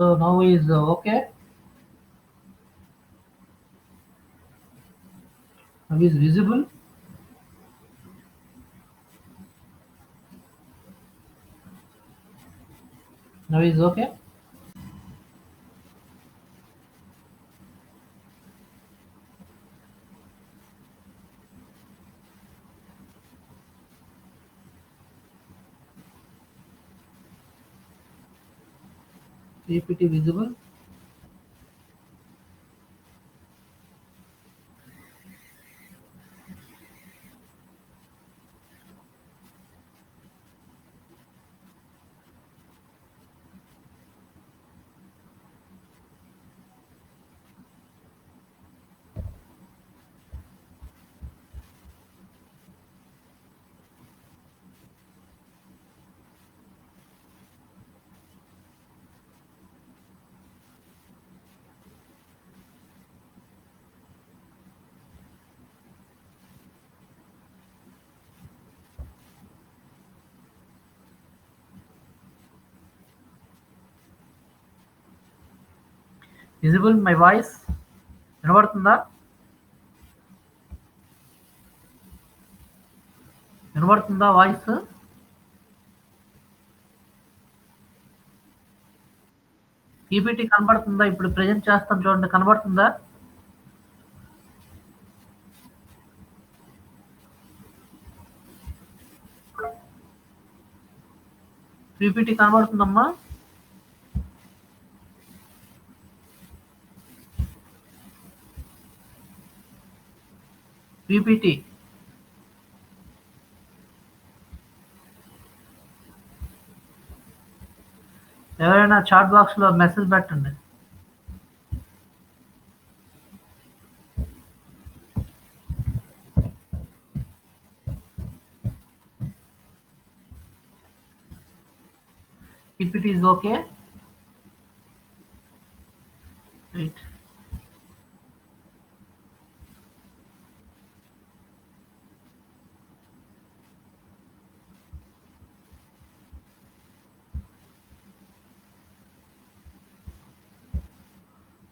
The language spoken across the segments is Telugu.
So now is okay. Now is visible. Now is okay. PPT visible. Visible my voice. వినబడుతుందా? వినబడుతుందా వాయిస్? పీపీటీ కనబడుతుందా? ఇప్పుడు ప్రెజెంట్ చేస్తాను చూడండి, కనబడుతుందా? పీపీటీ కనబడుతుందమ్మా? పీపీటీ ఎవరైనా చాట్ బాక్స్ లో మెసేజ్ పెట్టండి. PPT is okay. Right.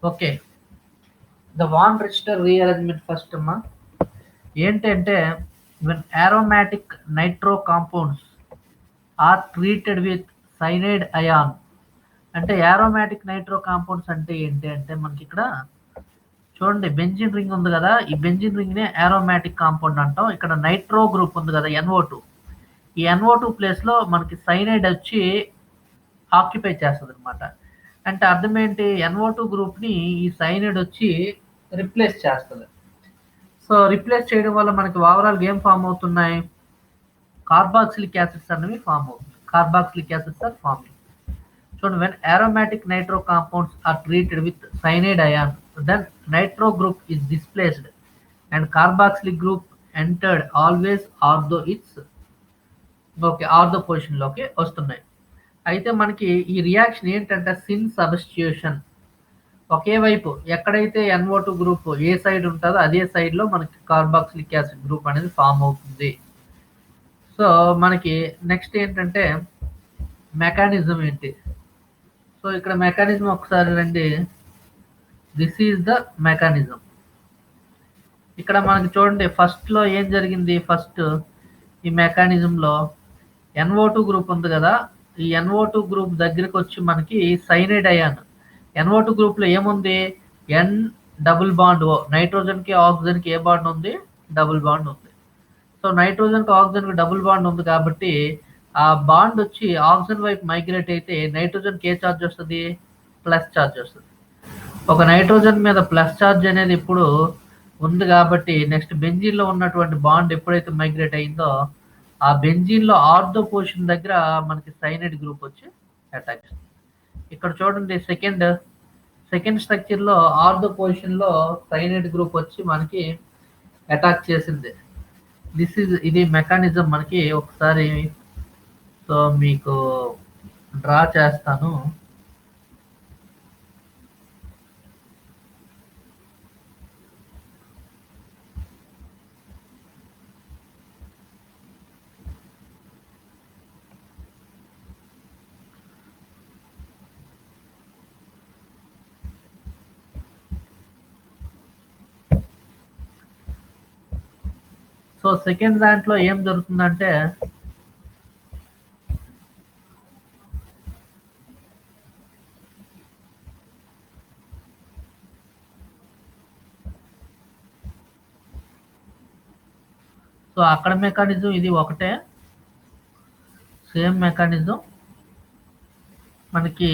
Okay, the von Richter rearrangement first అమ్మా. ఏంటంటే when aromatic nitro compounds are treated with cyanide ion, అంటే aromatic nitro compounds అంటే ఏంటి అంటే మనకి ఇక్కడ చూడండి బెంజిన్ రింగ్ ఉంది కదా, ఈ బెంజిన్ రింగ్ నే aromatic కాంపౌండ్ అంటాం. ఇక్కడ నైట్రో గ్రూప్ ఉంది కదా NO2, ఈ NO2 ప్లేస్ లో మనకి సైనైడ్ వచ్చి ఆక్యుపై చేస్తుంది అనమాట. అంటే అర్థం ఏంటి, NO2 గ్రూప్ ని ఈ సైనైడ్ వచ్చి రిప్లేస్ చేస్తుంది. సో రిప్లేస్ చేయడం వల్ల మనకి ఓవరాల్ ఏం ఫామ్ అవుతున్నాయి, కార్బాక్సిలిక్ యాసిడ్స్ అనేవి ఫామ్ అవుతుంది. Carboxylic acids are forming. చూడండి, when aromatic nitro compounds are treated with cyanide ion, then nitro group is displaced and carboxylic group entered always ortho it's okay ortho position లోకి వస్తున్నాయి. అయితే మనకి ఈ రియాక్షన్ ఏంటంటే సిన్ సబ్స్టిట్యూషన్. ఒకే వైపు ఎక్కడైతే NO2 గ్రూప్ ఏ సైడ్ ఉంటుందో అదే సైడ్ లో మనకి కార్బాక్సిలిక్ యాసిడ్ గ్రూప్ అనేది ఫామ్ అవుతుంది. సో మనకి నెక్స్ట్ ఏంటంటే మెకానిజం ఏంటి, సో ఇక్కడ మెకానిజం ఒకసారి రండి. This is the mechanism. ఇక్కడ మనకి చూడండి ఫస్ట్ లో ఏం జరిగింది, ఫస్ట్ ఈ మెకానిజంలో NO2 గ్రూప్ ఉంది కదా, ఈ NO2 గ్రూప్ దగ్గరకు వచ్చి మనకి సైనైడ్ అయాన్. NO2 గ్రూప్ లో ఏముంది, N డబుల్ బాండ్ ఓ, నైట్రోజన్ కి ఆక్సిజన్ కి ఏ బాండ్ ఉంది, డబుల్ బాండ్ ఉంది. సో నైట్రోజన్ కి ఆక్సిజన్ కి డబుల్ బాండ్ ఉంది కాబట్టి ఆ బాండ్ వచ్చి ఆక్సిజన్ వైపు మైగ్రేట్ అయితే నైట్రోజన్ కి ఏ ఛార్జ్ వస్తుంది, ప్లస్ ఛార్జ్ వస్తుంది. ఒక నైట్రోజన్ మీద ప్లస్ ఛార్జ్ అనేది ఇప్పుడు ఉంది కాబట్టి నెక్స్ట్ బెంజీన్ లో ఉన్నటువంటి బాండ్ ఎప్పుడైతే మైగ్రేట్ అయిందో ఆ బెంజీన్ లో ఆర్థో పొజిషన్ దగ్గర మనకి సైనైడ్ గ్రూప్ వచ్చి అటాక్ చేస్తుంది. ఇక్కడ చూడండి సెకండ్ స్ట్రక్చర్ లో ఆర్థో పొజిషన్ లో సైనైడ్ గ్రూప్ వచ్చి మనకి అటాక్ చేసింది. ఇది మెకానిజం మనకి ఒకసారి సో మీకు డ్రా చేస్తాను. సో సెకండ్ దాంట్లో ఏం జరుగుతుందంటే సో అక్కడ మెకానిజం ఇది ఒకటే, సేమ్ మెకానిజం మనకి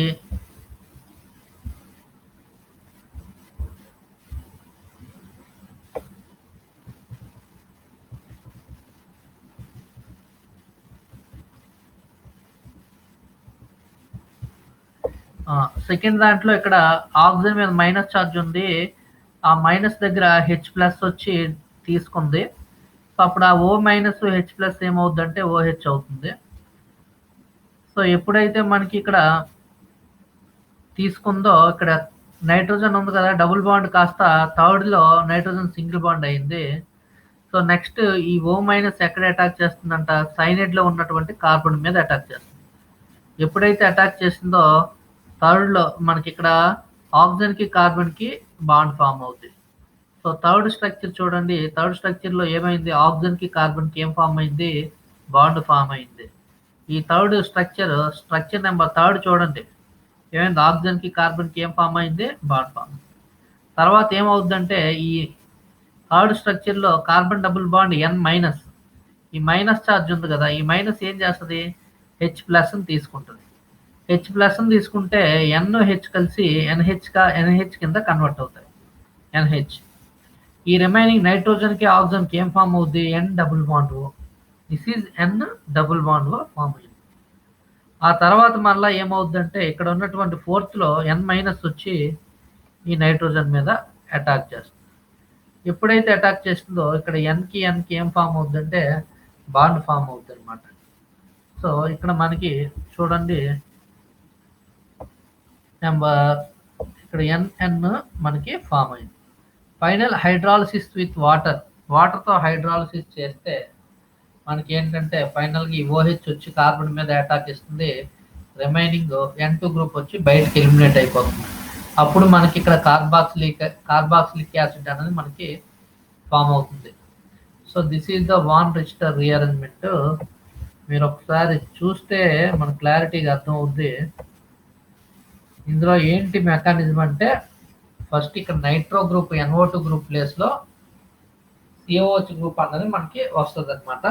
సెకండ్ దాంట్లో ఇక్కడ ఆక్సిజన్ మీద మైనస్ ఛార్జ్ ఉంది, ఆ మైనస్ దగ్గర హెచ్ ప్లస్ వచ్చి తీసుకుంది. సో అప్పుడు ఆ O minus H plus ఏమవుద్దంటే OH అవుతుంది. సో ఎప్పుడైతే మనకి ఇక్కడ తీసుకుందో ఇక్కడ నైట్రోజన్ ఉంది కదా, డబుల్ బాండ్ కాస్త థర్డ్లో నైట్రోజన్ సింగిల్ బాండ్ అయింది. సో నెక్స్ట్ ఈ ఓ మైనస్ ఎక్కడ అటాక్ చేస్తుందంట, సైనైడ్లో ఉన్నటువంటి కార్బన్ మీద అటాక్ చేస్తుంది. ఎప్పుడైతే అటాక్ చేసిందో థర్డ్లో మనకి ఇక్కడ ఆక్సిజన్కి కార్బన్కి బాండ్ ఫామ్ అవుతుంది. సో థర్డ్ స్ట్రక్చర్ చూడండి, థర్డ్ స్ట్రక్చర్లో ఏమైంది, ఆక్సిజన్కి కార్బన్కి ఏం ఫామ్ అయింది, బాండ్ ఫామ్ అయింది. ఈ థర్డ్ స్ట్రక్చర్ నెంబర్ థర్డ్ చూడండి, ఏమైంది, ఆక్సిజన్కి కార్బన్కి ఏం ఫామ్ అయింది, బాండ్ ఫామ్. తర్వాత ఏమవుద్దంటే ఈ థర్డ్ స్ట్రక్చర్లో carbon double bond N minus, ఈ మైనస్ ఛార్జ్ ఉంది కదా, ఈ మైనస్ ఏం చేస్తుంది, హెచ్ ప్లస్ని తీసుకుంటుంది. హెచ్ ప్లస్ని తీసుకుంటే ఎన్ హెచ్ కలిసి ఎన్హెచ్ కింద కన్వర్ట్ అవుతాయి, ఎన్హెచ్. ఈ రిమైనింగ్ నైట్రోజన్కి ఆక్సిజన్కి ఏం ఫామ్ అవుద్ది, N double bond O. This is N double bond O form అయింది. ఆ తర్వాత మళ్ళీ ఏమవుద్దంటే ఇక్కడ ఉన్నటువంటి ఫోర్త్లో ఎన్ మైనస్ వచ్చి ఈ నైట్రోజన్ మీద అటాక్ చేస్తుంది. ఎప్పుడైతే అటాక్ చేస్తుందో ఇక్కడ ఎన్కి ఏం ఫామ్ అవుద్దంటే బాండ్ ఫామ్ అవుతుంది అనమాట. సో ఇక్కడ మనకి చూడండి నెంబర్ ఇక్కడ ఎన్ మనకి ఫామ్ అయింది. ఫైనల్ హైడ్రాలసిస్ విత్ వాటర్తో హైడ్రాలసిస్ చేస్తే మనకి ఏంటంటే ఫైనల్గా ఈ ఓహెచ్ వచ్చి కార్బన్ మీద అటాక్ ఇస్తుంది, రిమైనింగ్ N2 గ్రూప్ వచ్చి బయటకి ఎలిమినేట్ అయిపోతుంది. అప్పుడు మనకి ఇక్కడ కార్బాక్సిలిక్ యాసిడ్ అనేది మనకి ఫామ్ అవుతుంది. So this is the von Richter rearrangement. మీరు ఒకసారి చూస్తే మన క్లారిటీగా అర్థం అవుద్ది. ఇందులో ఏంటి మెకానిజం అంటే ఫస్ట్ ఇక్కడ నైట్రో గ్రూప్ NO2 గ్రూప్ ప్లేస్లో COH గ్రూప్ అన్నది మనకి వస్తుంది అనమాట.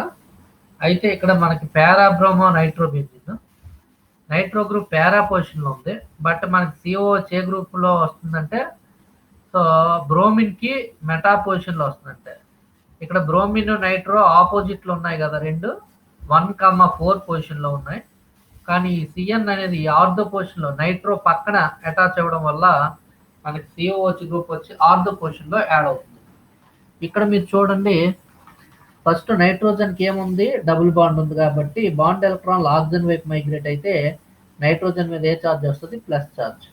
అయితే ఇక్కడ మనకి పారాబ్రోమో నైట్రోబెంజిన్, నైట్రో గ్రూప్ పారా పొజిషన్లో ఉంది, బట్ మనకి COH ఏ గ్రూప్లో వస్తుందంటే సో బ్రోమిన్కి మెటా పొజిషన్లో వస్తుందంటే. ఇక్కడ బ్రోమిన్ నైట్రో ఆపోజిట్లో ఉన్నాయి కదా, రెండు 1,4 పొజిషన్లో ఉన్నాయి. కానీ ఈ CN అనేది ఆర్థో పొజిషన్లో నైట్రో పక్కన అటాచ్ అవ్వడం వల్ల మనకి COH గ్రూప్ వచ్చి ఆర్థో పొజిషన్లో యాడ్ అవుతుంది. ఇక్కడ మీరు చూడండి, ఫస్ట్ నైట్రోజన్కి ఏముంది, డబుల్ బాండ్ ఉంది కాబట్టి బాండ్ ఎలక్ట్రాన్లు ఆక్సిజన్ వైపు మైగ్రేట్ అయితే నైట్రోజన్ మీద ఏ ఛార్జ్ వస్తుంది, ప్లస్ ఛార్జ్.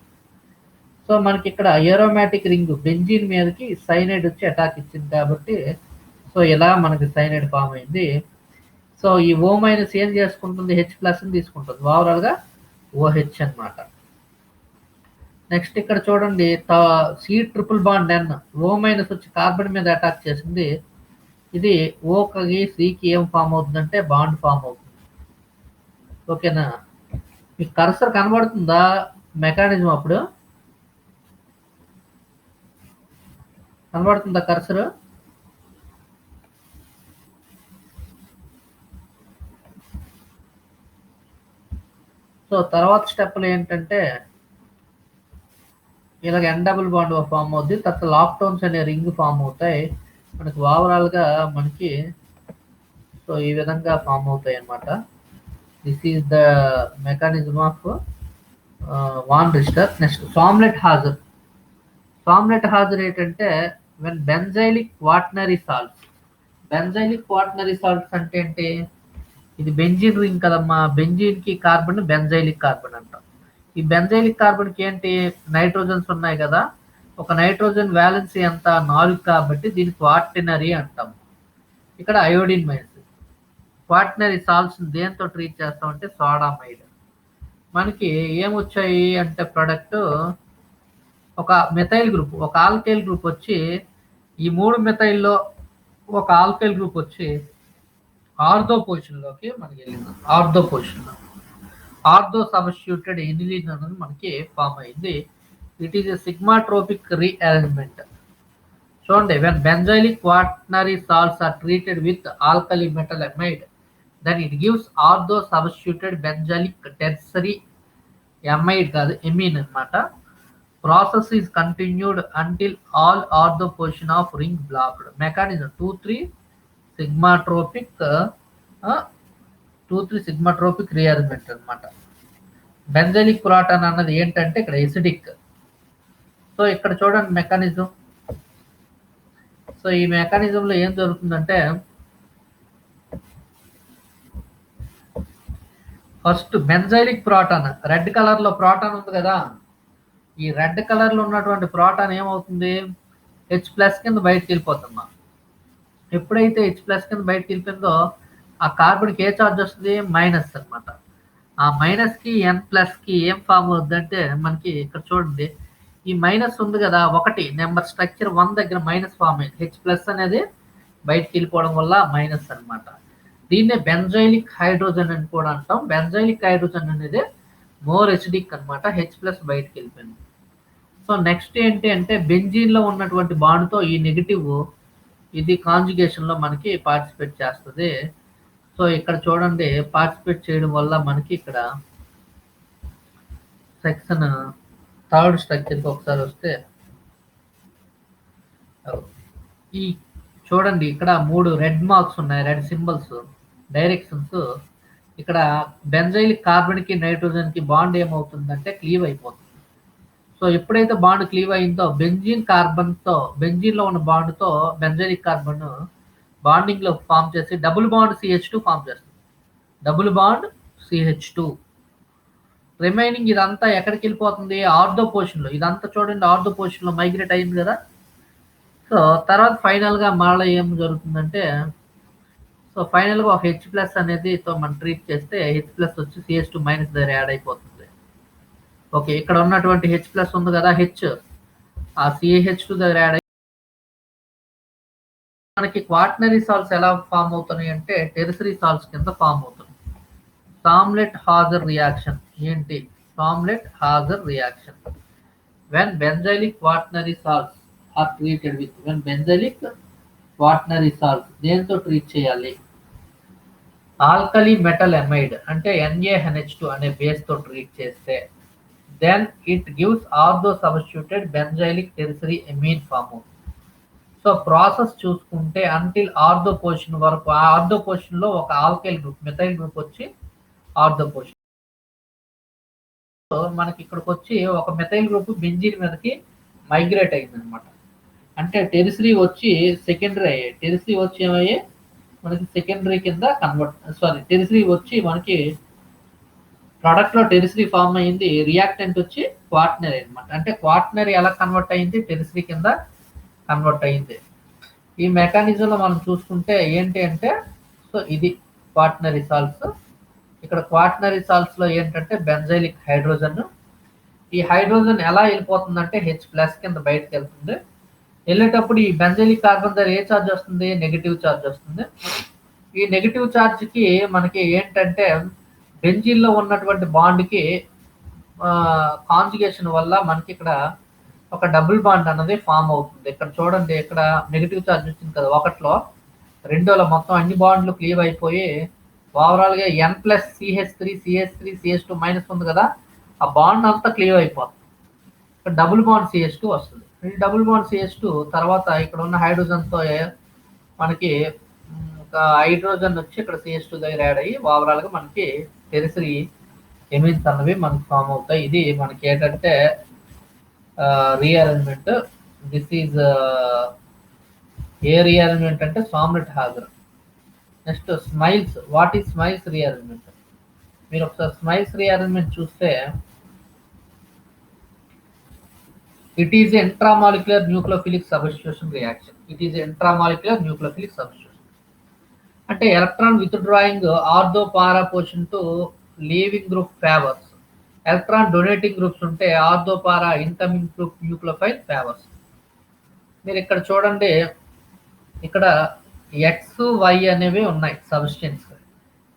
సో మనకి ఇక్కడ ఏరోమాటిక్ రింగ్ బెంజీన్ మీదకి సైనైడ్ వచ్చి అటాక్ ఇచ్చింది కాబట్టి సో ఇలా మనకి సైనైడ్ ఫామ్ అయింది. సో ఈ ఓ మైనస్ ఏం చేసుకుంటుంది, హెచ్ ప్లస్ని తీసుకుంటుంది, ఓవరాల్గా OH అనమాట. నెక్స్ట్ ఇక్కడ చూడండి C triple bond N, O minus వచ్చి కార్బన్ మీద అటాక్ చేసింది. ఇది ఓకి సికి ఏం ఫామ్ అవుతుందంటే బాండ్ ఫామ్ అవుతుంది. ఓకేనా, మీకు కర్సర్ కనబడుతుందా మెకానిజం, అప్పుడు కనబడుతుందా కర్సర్? సో తర్వాత స్టెప్లు ఏంటంటే ఇలాగ N డబుల్ బాండ్ ఫామ్ అవుద్ది, తర్వాత లాక్టోన్స్ అనే రింగ్ ఫామ్ అవుతాయి మనకి. ఓవరాల్గా మనకి సో ఈ విధంగా ఫామ్ అవుతాయి అన్నమాట. This is the mechanism of von Richter. Next Sommelet Hauser ఏంటంటే when benzylic quaternary salts. Benzylic quaternary salts అంటే ఏంటి, ఇది బెంజిన్ రింగ్ కదమ్మా, బెంజిన్కి కార్బన్ బెంజైలిక్ కార్బన్ అంటాం. ఈ బెంజైలిక్ కార్బన్కి ఏంటి, నైట్రోజన్స్ ఉన్నాయి కదా, ఒక నైట్రోజన్ వ్యాలెన్సీ ఎంత, 4 కాబట్టి దీన్ని క్వాటర్నరీ అంటాం. ఇక్కడ అయోడిన్ మైనస్. క్వాటర్నరీ సాల్ట్స్ దేంతో ట్రీట్ చేస్తామంటే సోడామైడ్. మనకి ఏమొచ్చాయి అంటే ప్రొడక్ట్ ఒక మెథైల్ గ్రూప్, ఒక ఆల్కైల్ గ్రూప్ వచ్చి ఈ 3 మెథైల్లో ఒక ఆల్కైల్ గ్రూప్ వచ్చి ఆర్థో పొజిషన్లోకి మనకి వెళ్ళింది. ఆర్థో పొజిషన్లో ఆర్థో సబ్స్టిట్యూటెడ్ ఎనిలిన్ అనేది మనకి ఫామ్ అయింది. It is a sigmatropic rearrangement. చూడండి, when benzylic quaternary salts are treated with alkali metal amide, then it gives ortho substituted benzylic tertiary amide కాదు ఎమీన్ అనమాట. Process is continued until all ortho position of ring blocked. Mechanism 2,3 sigmatropic 2,3 sigmatropic rearrangement అనమాట. బెంజైలిక్ ప్రోటాన్ అన్నది ఏంటంటే ఇక్కడ ఎసిడిక్. సో ఇక్కడ చూడండి మెకానిజం. సో ఈ మెకానిజంలో ఏం జరుగుతుందంటే first benzylic proton, red colour లో ప్రోటాన్ ఉంది కదా, ఈ రెడ్ కలర్ లో ఉన్నటువంటి ప్రోటాన్ ఏమవుతుంది, H+ కింద బయటకు వెళ్ళిపోతుందా. ఎప్పుడైతే H+ కింద బయటకు వెళ్ళిపోయిందో ఆ కార్బన్కి ఏ చార్జ్ వస్తుంది, మైనస్ అనమాట. ఆ మైనస్ కి N+ కి ఏం ఫామ్ అవుతుందంటే మనకి ఇక్కడ చూడండి, ఈ మైనస్ ఉంది కదా, ఒకటి నెంబర్ స్ట్రక్చర్ 1 దగ్గర మైనస్ ఫామ్ అయింది. H+ అనేది బయటకు వెళ్ళిపోవడం వల్ల మైనస్ అనమాట. దీన్నే బెంజైలిక్ హైడ్రోజన్ అని కూడా అంటాం. బెంజైలిక్ హైడ్రోజన్ అనేది మోర్ ఎసిడిక్ అనమాట. H+ బయటకు వెళ్ళిపోయింది. సో నెక్స్ట్ ఏంటి అంటే బెంజీన్ లో ఉన్నటువంటి బాండ్తో ఈ నెగిటివ్ ఇది కాంజుగేషన్ లో మనకి పార్టిసిపేట్ చేస్తుంది. సో ఇక్కడ చూడండి, పార్టిసిపేట్ చేయడం వల్ల మనకి ఇక్కడ సెక్షన్ 3rd స్ట్రక్చర్కి ఒకసారి వస్తే ఈ చూడండి ఇక్కడ 3 రెడ్ మార్క్స్ ఉన్నాయి, రెడ్ సింబల్స్, డైరెక్షన్స్. ఇక్కడ బెంజైలిక్ కార్బన్ కి నైట్రోజన్ కి బాండ్ ఏమవుతుందంటే క్లీవ్ అయిపోతుంది. సో ఎప్పుడైతే బాండ్ క్లీవ్ అయిందో బెంజీన్ లో ఉన్న బాండ్తో బెంజైలిక్ కార్బన్ బాండింగ్ లో ఫామ్ చేసి డబుల్ బాండ్ CH2 ఫామ్ చేస్తుంది. Double bond CH2. రిమైనింగ్ ఇదంతా ఎక్కడికి వెళ్ళిపోతుంది, ఆర్థో పొజిషన్ లో. ఇదంతా చూడండి ఆర్థో పొజిషన్ లో మైగ్రేట్ అయింది కదా. సో తర్వాత ఫైనల్ గా మళ్ళీ ఏం జరుగుతుందంటే, సో ఫైనల్ గా ఒక H+ అనేది తో మనం ట్రీట్ చేస్తే H+ వచ్చి CH2- దగ్గర యాడ్ అయిపోతుంది. ఓకే, ఇక్కడ ఉన్నటువంటి H+ ఉంది కదా, H ఆ CH2 దగ్గర యాడ్ అయ్యి మనకి క్వాటర్నరీ సాల్ట్స్ ఎలా ఫామ్ అవుతున్నాయి అంటే టెరిసరీ సాల్ట్స్ కింద ఫామ్ అవుతుంది. సామ్లెట్-హాజర్ రియాక్షన్ ఏంటి, Sommelet Hauser reaction when benzylic quaternary salts are treated with. When benzylic quaternary salts దేంతో ట్రీట్ చేయాలి, ఆల్కలీ మెటల్ ఎమైడ్ అంటే NaNH2 అనే బేస్ తో ట్రీట్ చేస్తే then it gives ortho substituted benzylic tertiary amine form అవుతుంది. సో ప్రాసెస్ చూసుకుంటే అంటిల్ ఆర్థో పొజిషన్ వరకు, ఆ ఆర్థో పొజిషన్ లో ఒక ఆల్కైల్ గ్రూప్, మిథైల్ గ్రూప్ వచ్చి ఆర్థో పొజిషన్. సో మనకి ఇక్కడికి వచ్చి ఒక మిథైల్ గ్రూప్ బెంజీన్ మీదకి మైగ్రేట్ అయింది అనమాట. అంటే టెరిసరీ వచ్చి సెకండరీ అయ్యాయి. టెరిసరీ వచ్చి ఏమయ్యాయి మనకి సెకండరీ కింద టెరిసరీ వచ్చి మనకి ప్రోడక్ట్ లో టెరిసరీ ఫామ్ అయింది. రియాక్టెంట్ వచ్చి క్వాటర్నరీ అనమాట. అంటే క్వాటర్నరీ ఎలా కన్వర్ట్ అయింది, టెరిసరీ కింద కన్వర్ట్ అయింది. ఈ మెకానిజంలో మనం చూసుకుంటే ఏంటి అంటే, సో ఇది క్వాటర్నరీ సాల్ట్స్. ఇక్కడ క్వాటర్నరీ సాల్ట్స్ లో ఏంటంటే బెంజైలిక్ హైడ్రోజన్. ఈ హైడ్రోజన్ ఎలా వెళ్ళిపోతుందంటే H+ కింద బయటకు వెళ్తుంది. వెళ్ళేటప్పుడు ఈ బెంజైలిక్ కార్బన్ దగ్గర ఏ ఛార్జ్ వస్తుంది, నెగిటివ్ ఛార్జ్ వస్తుంది. ఈ నెగిటివ్ ఛార్జ్ కి మనకి ఏంటంటే బెంజీన్ లో ఉన్నటువంటి బాండ్ కి కాంజుగేషన్ వల్ల మనకి ఇక్కడ ఒక డబుల్ బాండ్ అన్నది ఫామ్ అవుతుంది. ఇక్కడ చూడండి, ఇక్కడ నెగిటివ్ ఛార్జ్ వచ్చింది కదా 1లో, 2లో మొత్తం అన్ని బాండ్లు క్లీవ్ అయిపోయి ఓవరాల్ గా N+CH3 CH2- ఉంది కదా, ఆ బాండ్ అంతా క్లీవ్ అయిపోతుంది. ఇక్కడ డబుల్ బాండ్ CH2 వస్తుంది. ఈ డబుల్ బాండ్ CH2 తర్వాత ఇక్కడ ఉన్న హైడ్రోజన్ తో మనకి ఒక హైడ్రోజన్ వచ్చి ఇక్కడ CH2 దగ్గర యాడ్ అయ్యి ఓవరాల్ గా మనకి టెరిసరీ ఎమిన్స్ అన్నవి మనకి ఫామ్ అవుతాయి. ఇది మనకి ఏంటంటే rearrangement. This is a rearrangement అంటే Sommelet Hauser. Next Smiles. What is Smiles rearrangement? మీరు ఒకసారి స్మైల్స్ రీఅరేంజ్మెంట్ చూస్తే it is intramolecular nucleophilic substitution reaction. It is intramolecular nucleophilic substitution అంటే electron withdrawing ortho para position to leaving group favours. Electron donating groups ఉంటే ortho para incoming group nucleophile favours. మీరు ఇక్కడ చూడండి, ఇక్కడ ఎక్స్ వై అనేవి ఉన్నాయి సబ్స్టెన్స్.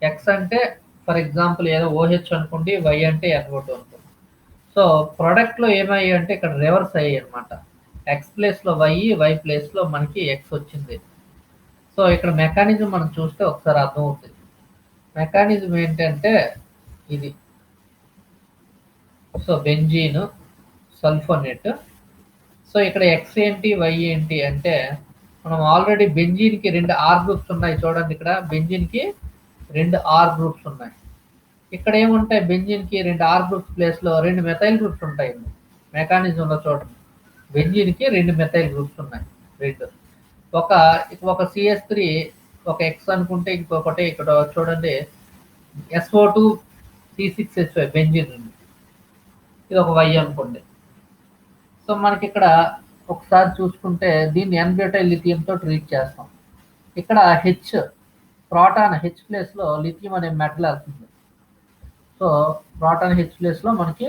ఎక్స్ అంటే ఫర్ ఎగ్జాంపుల్ ఏదో ఓహెచ్ అనుకోండి, వై అంటే ఎన్ఓ2 అనుకోండి. సో ప్రొడక్ట్లో ఏమయ్యాయి అంటే ఇక్కడ రివర్స్ అయ్యాయి అనమాట. ఎక్స్ ప్లేస్లో వై, వై ప్లేస్లో మనకి ఎక్స్ వచ్చింది. సో ఇక్కడ మెకానిజం మనం చూస్తే ఒకసారి అర్థమవుతుంది. మెకానిజం ఏంటంటే ఇది. So benzene, sulphonate. సో ఇక్కడ ఎక్స్ ఏంటి, వై ఏంటి అంటే మనం ఆల్రెడీ బెంజీన్కి 2 ఆర్ గ్రూప్స్ ఉన్నాయి చూడండి. ఇక్కడ బెంజీన్కి 2 ఆర్ గ్రూప్స్ ఉన్నాయి. ఇక్కడ ఏముంటాయి, బెంజీన్కి 2 ఆర్ గ్రూప్స్ ప్లేస్లో 2 మెథైల్ గ్రూప్స్ ఉంటాయి. మెకానిజంలో చూడండి, బెంజీన్కి 2 మెథైల్ గ్రూప్స్ ఉన్నాయి. 2 ఒక సిఎస్3 ఒక ఎక్స్ అనుకుంటే, ఇంకొకటి ఇక్కడ చూడండి SO2 C6H5 బెంజీన్, ఇది ఒక వై అనుకోండి. సో మనకి ఇక్కడ ఒకసారి చూసుకుంటే దీన్ని ఎన్-బ్యూటైల్ లిథియంతో ట్రీట్ చేస్తాం. ఇక్కడ హెచ్ ప్రోటాన్ హెచ్ ప్లేస్లో లిథియం అనే మెటల్ వెళ్తుంది. సో ప్రోటాన్ హెచ్ ప్లేస్లో మనకి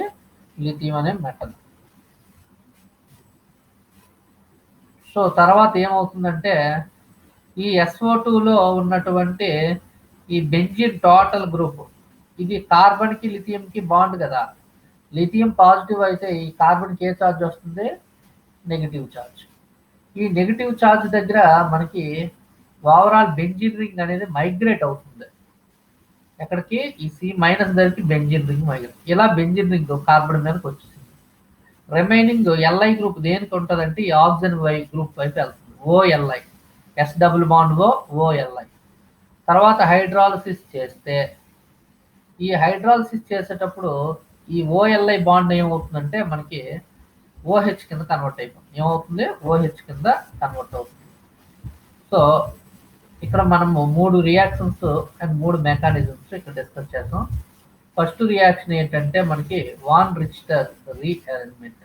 లిథియం అనే మెటల్. సో తర్వాత ఏమవుతుందంటే ఈ SO2లో ఉన్నటువంటి ఈ బెంజీన్ టోటల్ గ్రూప్, ఇది కార్బన్కి లిథియంకి బాండ్ కదా. లిథియం పాజిటివ్ అయితే ఈ కార్బన్కి ఏ ఛార్జ్ వస్తుంది, నెగిటివ్ ఛార్జ్. ఈ నెగిటివ్ ఛార్జ్ దగ్గర మనకి ఓవరాల్ బెంజీన్ రింగ్ అనేది మైగ్రేట్ అవుతుంది. ఎక్కడికి, ఈ సి మైనస్ దగ్గరికి బెంజీన్ రింగ్ మైగ్రేట్. ఇలా బెంజీన్ రింగ్ కార్బన్ మీదకి వచ్చేసింది. రిమైనింగ్ ఎల్ఐ గ్రూప్ దేనికి ఉంటుందంటే ఈ ఆక్సిజన్ వై గ్రూప్ వైపు వెళ్తుంది. ఓఎల్ఐ, ఎస్ డబుల్ బాండ్ ఓఎల్ఐ. తర్వాత హైడ్రాలసిస్ చేస్తే, ఈ హైడ్రాలసిస్ చేసేటప్పుడు ఈ ఓఎల్ఐ బాండ్ ఏమవుతుందంటే మనకి ఓహెచ్ కింద కన్వర్ట్ అయిపోతుంది. ఏమవుతుంది, ఓహెచ్ కింద కన్వర్ట్ అవుతుంది. సో ఇక్కడ మనము 3 రియాక్షన్స్ అండ్ 3 మెకానిజమ్స్ ఇక్కడ డిస్కస్ చేస్తాం. ఫస్ట్ రియాక్షన్ ఏంటంటే మనకి van Richter rearrangement.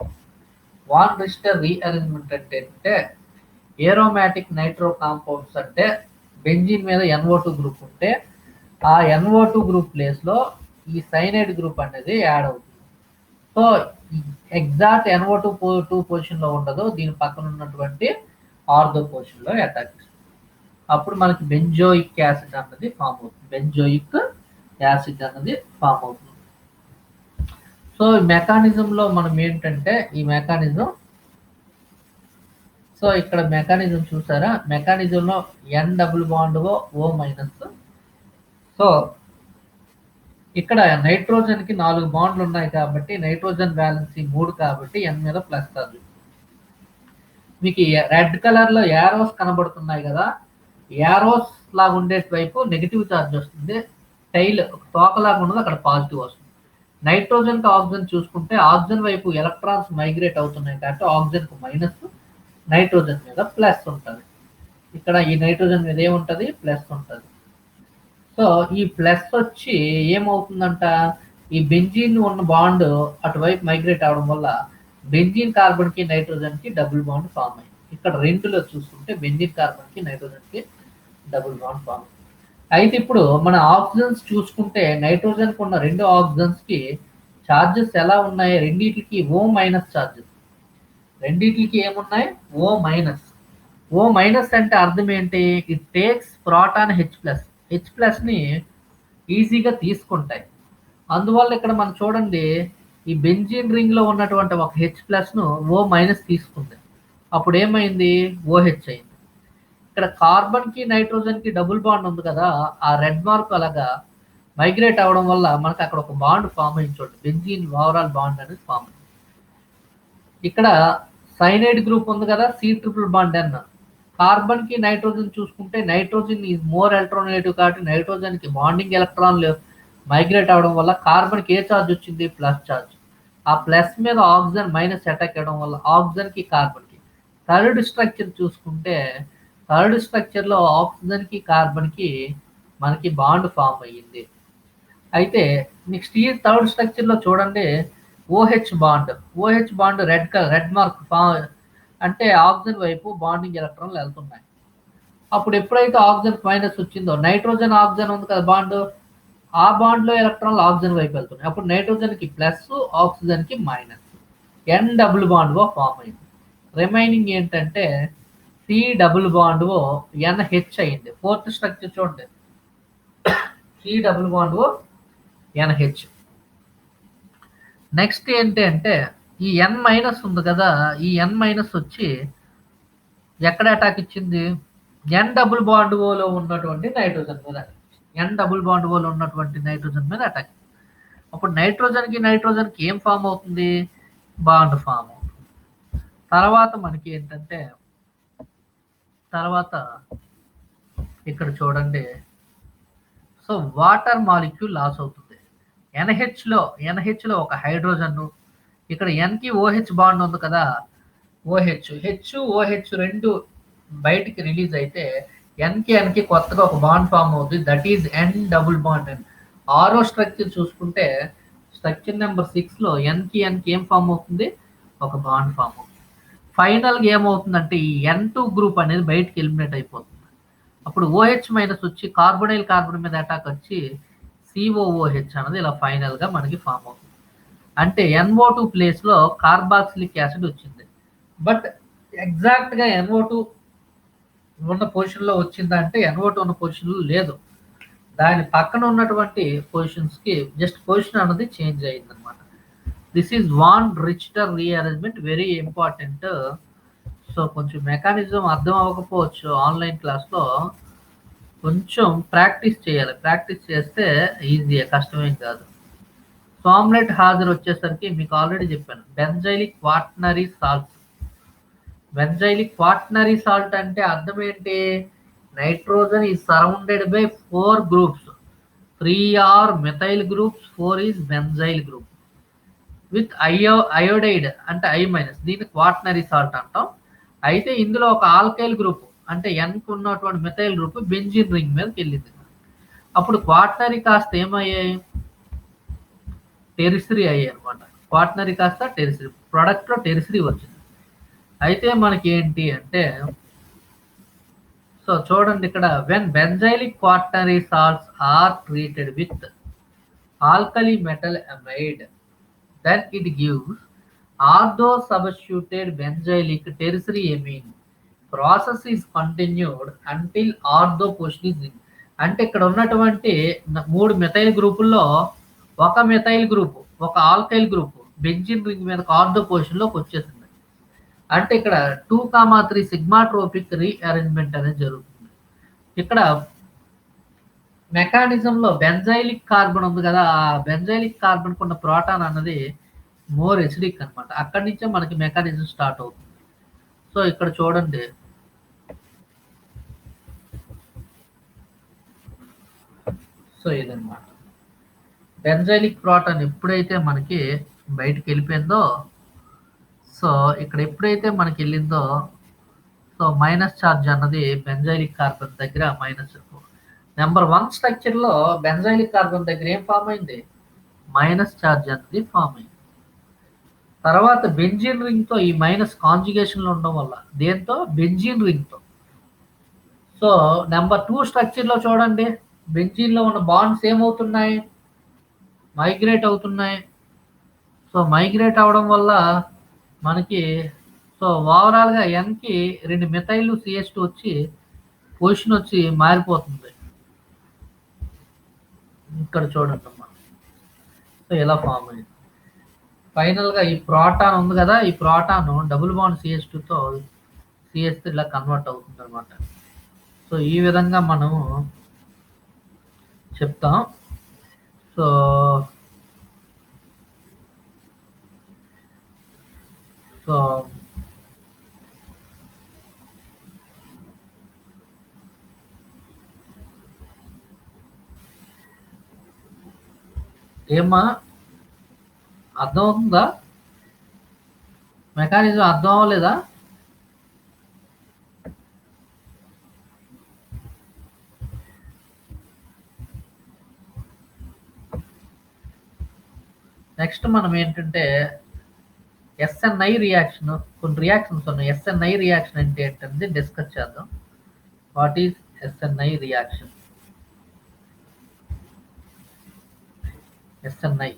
Van Richter rearrangement అంటే ఏరోమాటిక్ నైట్రో కాంపౌండ్స్ అంటే బెంజీన్ మీద NO2 గ్రూప్ ఉంటే ఆ NO2 గ్రూప్ ప్లేస్లో ఈ సైనైడ్ గ్రూప్ అనేది యాడ్ అవుతుంది. సో ఎగ్జాక్ట్ NO2 పొజిషన్లో ఉండదు, దీని పక్కన ఉన్నటువంటి ఆర్థో పొజిషన్లో అటాక్ చేస్తుంది. అప్పుడు మనకి బెంజోయిక్ యాసిడ్ అన్నది ఫామ్ అవుతుంది. బెంజోయిక్ యాసిడ్ అన్నది ఫామ్ అవుతుంది. సో ఈ మెకానిజంలో మనం ఏంటంటే ఈ మెకానిజం, సో ఇక్కడ మెకానిజం చూసారా, మెకానిజంలో N double bond O minus. So ఇక్కడ నైట్రోజన్కి 4 బాండ్లు ఉన్నాయి కాబట్టి నైట్రోజన్ బ్యాలెన్సీ 3 కాబట్టి ఎన్ మీద ప్లస్ ఛార్జ్. మీకు రెడ్ కలర్లో యారోస్ కనబడుతున్నాయి కదా, యారోస్ లాగా ఉండే వైపు నెగిటివ్ ఛార్జ్ వస్తుంది. టైల్ తోకలాగా ఉన్నది అక్కడ పాజిటివ్ వస్తుంది. నైట్రోజన్కి ఆక్సిజన్ చూసుకుంటే ఆక్సిజన్ వైపు ఎలక్ట్రాన్స్ మైగ్రేట్ అవుతున్నాయి కాబట్టి ఆక్సిజన్కు మైనస్, నైట్రోజన్ మీద ప్లస్ ఉంటుంది. ఇక్కడ ఈ నైట్రోజన్ మీద ఏముంటుంది, ప్లస్ ఉంటుంది. సో ఈ ప్లస్ వచ్చి ఏమవుతుందంట, ఈ బెంజీన్ ఉన్న బాండ్ అటువైపు మైగ్రేట్ అవడం వల్ల బెంజీన్ కార్బన్కి నైట్రోజన్కి డబుల్ బాండ్ ఫామ్ అయింది. ఇక్కడ 2లో చూసుకుంటే బెంజీన్ కార్బన్కి నైట్రోజన్కి డబుల్ బాండ్ ఫామ్ అయింది. అయితే ఇప్పుడు మన ఆక్సిజన్స్ చూసుకుంటే నైట్రోజన్కి ఉన్న 2 ఆక్సిజన్స్కి ఛార్జెస్ ఎలా ఉన్నాయి, రెండింటికి ఓ మైనస్ ఛార్జెస్. రెండింటికి ఏమున్నాయి, ఓ మైనస్. ఓ మైనస్ అంటే అర్థం ఏంటి, it takes proton H plus. H ప్లస్ని ఈజీగా తీసుకుంటాయి. అందువల్ల ఇక్కడ మనం చూడండి ఈ బెంజీన్ రింగ్లో ఉన్నటువంటి ఒక హెచ్ ప్లస్ను ఓ మైనస్ తీసుకుంది. అప్పుడు ఏమైంది, ఓహెచ్ అయింది. ఇక్కడ కార్బన్కి నైట్రోజన్కి డబుల్ బాండ్ ఉంది కదా, ఆ రెడ్ మార్క్ అలాగా మైగ్రేట్ అవ్వడం వల్ల మనకు అక్కడ ఒక బాండ్ ఫామ్ అయింది చూడండి, బెంజీన్ ఓవరాల్ బాండ్ అనేది ఫామ్ అయింది. ఇక్కడ సైనైడ్ గ్రూప్ ఉంది కదా, సి ట్రిపుల్ బాండ్ ఎన్. కార్బన్కి నైట్రోజన్ చూసుకుంటే నైట్రోజన్ ఈజ్ మోర్ ఎలక్ట్రోనెగేటివ్ కాబట్టి నైట్రోజన్కి బాండింగ్ ఎలక్ట్రాన్లు మైగ్రేట్ అవడం వల్ల కార్బన్కి ఏ ఛార్జ్ వచ్చింది, ప్లస్ ఛార్జ్. ఆ ప్లస్ మీద ఆక్సిజన్ మైనస్ అటాక్ అవ్వడం వల్ల ఆక్సిజన్కి కార్బన్కి. థర్డ్ స్ట్రక్చర్ చూసుకుంటే థర్డ్ స్ట్రక్చర్లో ఆక్సిజన్కి కార్బన్కి మనకి బాండ్ ఫామ్ అయ్యింది. అయితే నెక్స్ట్ ఈ థర్డ్ స్ట్రక్చర్లో చూడండి ఓహెచ్ బాండ్ రెడ్ మార్క్ అంటే ఆక్సిజన్ వైపు బాండింగ్ ఎలక్ట్రాన్లు వెళ్తున్నాయి. అప్పుడు ఎప్పుడైతే ఆక్సిజన్ మైనస్ వచ్చిందో నైట్రోజన్ ఆక్సిజన్ ఉంది కదా బాండ్, ఆ బాండ్లో ఎలక్ట్రాన్లు ఆక్సిజన్ వైపు వెళ్తున్నాయి. అప్పుడు నైట్రోజన్కి ప్లస్, ఆక్సిజన్కి minus, N double bond form అయింది. రిమైనింగ్ ఏంటంటే C double bond O NH అయింది. ఫోర్త్ స్ట్రక్చర్ చూడండి, C double bond O NH. Next ఏంటి అంటే ఈ ఎన్ మైనస్ ఉంది కదా, ఈ ఎన్ మైనస్ వచ్చి ఎక్కడ అటాక్ ఇచ్చింది? ఎన్ డబుల్ బాండ్ ఓలో ఉన్నటువంటి నైట్రోజన్ మీద, ఎన్ డబుల్ బాండ్ ఓలో ఉన్నటువంటి నైట్రోజన్ మీద అటాక్. అప్పుడు నైట్రోజన్కి నైట్రోజన్కి ఏం ఫామ్ అవుతుంది? బాండ్ ఫామ్ అవుతుంది. తర్వాత మనకి ఏంటంటే తర్వాత ఇక్కడ చూడండి, సో వాటర్ మాలిక్యూల్ లాస్ అవుతుంది. ఎన్హెచ్లో ఒక హైడ్రోజన్, ఇక్కడ ఎన్కి ఓహెచ్ బాండ్ ఉంది కదా, ఓహెచ్ రెండు బయటికి రిలీజ్ అయితే ఎన్కి కొత్తగా ఒక బాండ్ ఫామ్ అవుతుంది, that is N double bond. అని ఆరో స్ట్రక్చర్ చూసుకుంటే స్ట్రక్చర్ నెంబర్ 6లో ఎన్కి ఏం ఫామ్ అవుతుంది? ఒక బాండ్ ఫామ్ అవుతుంది. ఫైనల్గా ఏమవుతుందంటే ఈ N2 గ్రూప్ అనేది బయటికి ఎలిమినేట్ అయిపోతుంది. అప్పుడు OH మైనస్ వచ్చి కార్బొనైల్ కార్బన్ మీద అటాక్ వచ్చి COOH అనేది ఇలా ఫైనల్గా మనకి ఫామ్ అవుతుంది. అంటే NO2 ప్లేస్లో కార్బాక్సిలిక్ యాసిడ్ వచ్చింది. బట్ ఎగ్జాక్ట్గా NO2 ఉన్న పొజిషన్లో వచ్చిందంటే NO2 ఉన్న పొజిషన్లో లేదు, దాని పక్కన ఉన్నటువంటి పొజిషన్స్కి జస్ట్ పొజిషన్ అనేది చేంజ్ అయింది అనమాట. This is von Richter rearrangement, very important. So కొంచెం మెకానిజం అర్థం అవ్వకపోవచ్చు, ఆన్లైన్ క్లాస్లో కొంచెం ప్రాక్టీస్ చేయాలి, ప్రాక్టీస్ చేస్తే ఈజీ, కష్టమేం కాదు. సామ్లెట్ హాజరు వచ్చేసరికి మీకు ఆల్రెడీ చెప్పాను, benzylic quaternary salts. Benzylic quaternary salt అంటే అర్థం ఏంటి? Nitrogen is surrounded by 4 groups, 3 are methyl groups, 4 is benzyl group with iodide అంటే I-, దీన్ని క్వాటర్నరీ సాల్ట్ అంటాం. అయితే ఇందులో ఒక ఆల్కైల్ గ్రూప్ అంటే ఎన్కు ఉన్నటువంటి మెథైల్ గ్రూప్ బెంజిన్ రింగ్ మీదకి వెళ్ళింది. అప్పుడు క్వాటర్నరీ కాస్త ఏమయ్యాయి? టెరిసరీ అయ్యాయి అనమాట. క్వాటర్నరీ కాస్త టెరిసరీ, ప్రొడక్ట్లో టెరిసరీ వచ్చింది. అయితే మనకి ఏంటి అంటే, సో చూడండి ఇక్కడ, when benzylic quaternary salts are treated with alkali metal amide, then it gives ortho substituted benzylic tertiary amine. Process is continued until ortho position is in. అంటే ఇక్కడ ఉన్నటువంటి 3 మెథైల్ గ్రూపుల్లో ఒక మెథైల్ గ్రూప్, ఒక ఆల్కైల్ గ్రూప్ బెంజిన్ రింగ్ మీద ఆర్థో పొజిషన్లోకి వచ్చేసింది. అంటే ఇక్కడ 2,3 సిగ్మాట్రోపిక్ రీఅరేంజ్మెంట్ అనేది జరుగుతుంది. ఇక్కడ మెకానిజంలో బెంజైలిక్ కార్బన్ ఉంది కదా, ఆ బెంజైలిక్ కార్బన్ ఉన్న ప్రోటాన్ అన్నది మోర్ ఎసిడిక్ అనమాట. అక్కడి నుంచే మనకి మెకానిజం స్టార్ట్ అవుతుంది. సో ఇక్కడ చూడండి, సో ఇదనమాట బెంజైలిక్ ప్రోటాన్ ఎప్పుడైతే మనకి బయటికి వెళ్ళిపోయిందో, సో ఇక్కడ ఎప్పుడైతే మనకి వెళ్ళిందో, సో మైనస్ ఛార్జ్ అన్నది బెంజైలిక్ కార్బన్ దగ్గర మైనస్. నెంబర్ 1 స్ట్రక్చర్లో బెంజైలిక్ కార్బన్ దగ్గర ఏం ఫామ్ అయింది? మైనస్ ఛార్జ్ అన్నది ఫామ్ అయింది. తర్వాత బెంజిన్ రింగ్తో ఈ మైనస్ కాంజుగేషన్లో ఉండడం వల్ల, దేంతో? బెంజిన్ రింగ్తో. సో నెంబర్ 2 స్ట్రక్చర్లో చూడండి, బెంజిన్లో ఉన్న బాండ్స్ ఏమవుతున్నాయి? మైగ్రేట్ అవుతున్నాయి. సో మైగ్రేట్ అవడం వల్ల మనకి, సో ఓవరాల్గా ఎన్కి 2 మెథైల్ CH2 వచ్చి పొజిషన్ వచ్చి మారిపోతుంది. ఇక్కడ చూడండి అమ్మా, సో ఇలా ఫామ్ అయింది. ఫైనల్గా ఈ ప్రోటాన్ ఉంది కదా, ఈ ప్రోటాన్ డబుల్ బాండ్ CH2తో CH3 ఇలా కన్వర్ట్ అవుతుంది అనమాట. సో ఈ విధంగా మనము చెప్తాం. సో సో ఏమా అర్థం అవుతుందా? మెకానిజం అర్థం అవ్వలేదా? నెక్స్ట్ మనం ఏంటంటే SNI రియాక్షన్, కొన్ని రియాక్షన్స్ ఉన్నాయి. SNI రియాక్షన్ అంటే ఏంటంటే డిస్కస్ చేద్దాం. What is SNI reaction? SNI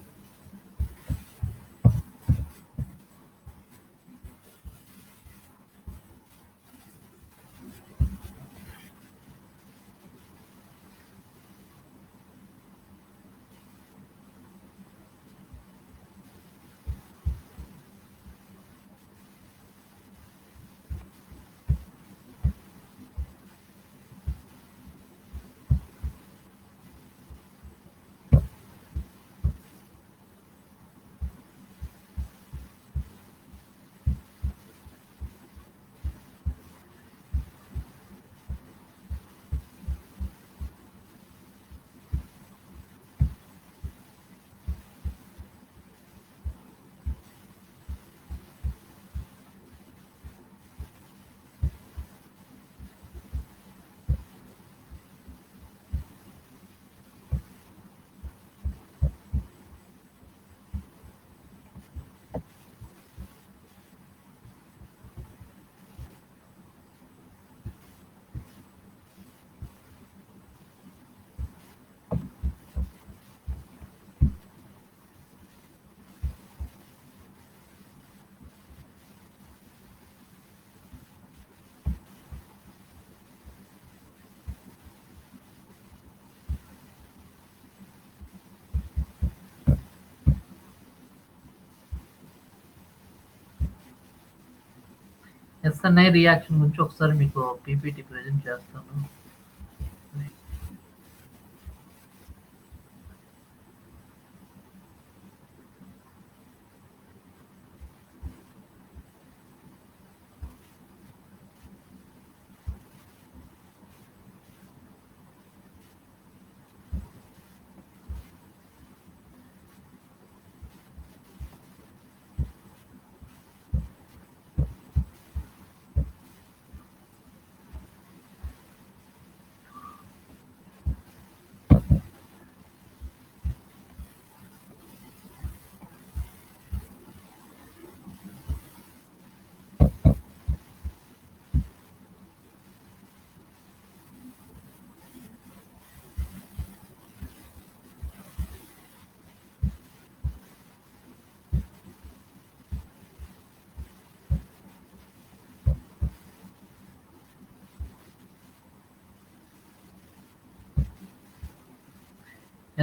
SNI reaction గురించి ఒకసారి మీకు పీపీటీ ప్రెజెంట్ చేస్తాను.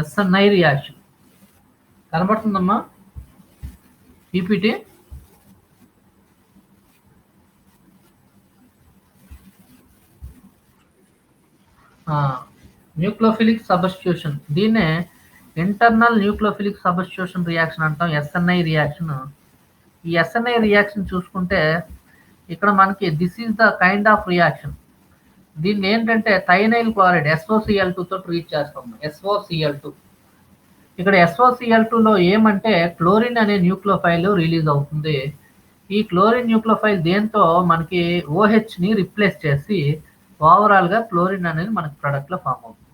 ఎస్ఎన్ఐ రియాక్షన్ కనబడుతుందమ్మా పీపీటీ? న్యూక్లియోఫిలిక్ సబ్స్టిట్యూషన్, దీన్నే ఇంటర్నల్ న్యూక్లియోఫిలిక్ సబ్స్టిట్యూషన్ రియాక్షన్ అంటాం, ఎస్ఎన్ఐ రియాక్షన్. ఈ ఎస్ఎన్ఐ రియాక్షన్ చూసుకుంటే ఇక్కడ మనకి this is the kind of reaction. దీన్ని ఏంటంటే థైనైల్ క్లోరైడ్ SOCl2తో ట్రీట్ చేస్తాం. SOCl2. ఇక్కడ SOCl2లో ఏమంటే క్లోరిన్ అనే న్యూక్లియోఫైల్ రిలీజ్ అవుతుంది. ఈ క్లోరిన్ న్యూక్లియోఫైల్ దేంతో మనకి OHని రిప్లేస్ చేసి ఓవరాల్గా క్లోరిన్ అనేది మనకి ప్రొడక్ట్లో ఫామ్ అవుతుంది.